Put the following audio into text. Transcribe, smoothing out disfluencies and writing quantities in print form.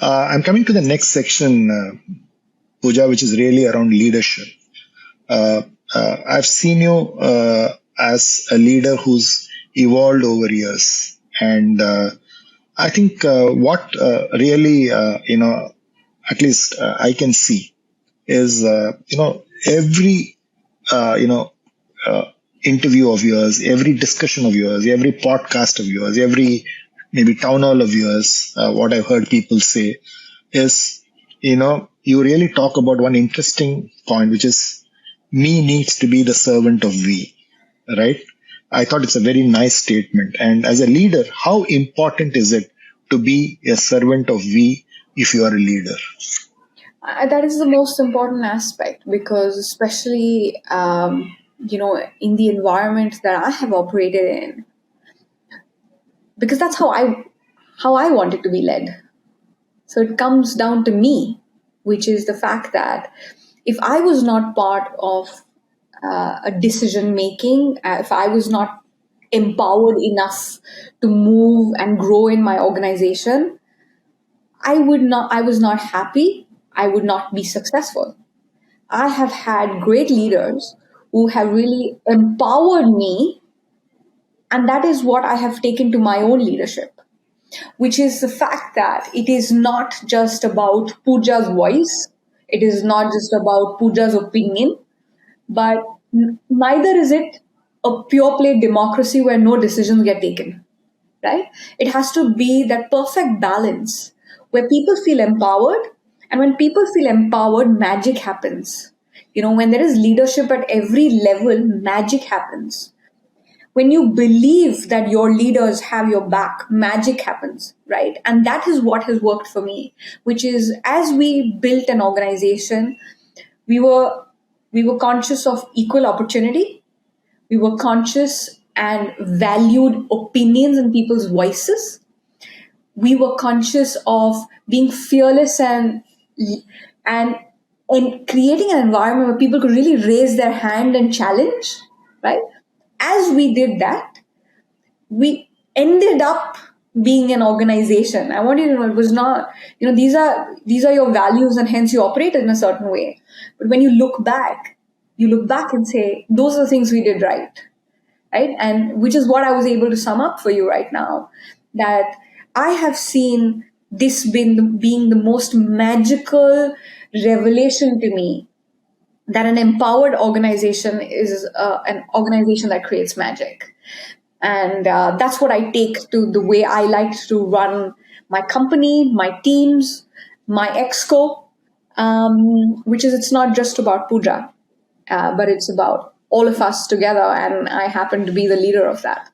I'm coming to the next section, Pooja, which is really around leadership. I've seen you as a leader who's evolved over years, and I think what really, at least I can see is, every, uh, you know, uh, interview of yours, every discussion of yours, every podcast of yours, every maybe town hall of yours, what I've heard people say is, you really talk about one interesting point, which is me needs to be the servant of we, right? I thought it's a very nice statement. And as a leader, how important is it to be a servant of we if you are a leader? That is the most important aspect because, especially, in the environment that I have operated in, because that's how I wanted to be led. So it comes down to me, which is the fact that if I was not part of a decision making, if I was not empowered enough to move and grow in my organization, I was not happy. I would not be successful. I have had great leaders who have really empowered me, and that is what I have taken to my own leadership, which is the fact that it is not just about Pooja's voice, it is not just about Pooja's opinion, but neither is it a pure play democracy where no decisions get taken, right? It has to be that perfect balance where people feel empowered. And when people feel empowered, magic happens. When there is leadership at every level, magic happens. When you believe that your leaders have your back, magic happens, right? And that is what has worked for me, which is as we built an organization, we were we were conscious of equal opportunity. We were conscious and valued opinions and people's voices. We were conscious of being fearless and and creating an environment where people could really raise their hand and challenge, right? As we did that, we ended up being an organization. I want you to know it was not, these are your values and hence you operate in a certain way. But when you look back and say, those are the things we did right. Right? And which is what I was able to sum up for you right now. That I have seen this being the most magical revelation to me, that an empowered organization is an organization that creates magic. And that's what I take to the way I like to run my company, my teams, my exco, which is it's not just about Pooja, but it's about all of us together. And I happen to be the leader of that.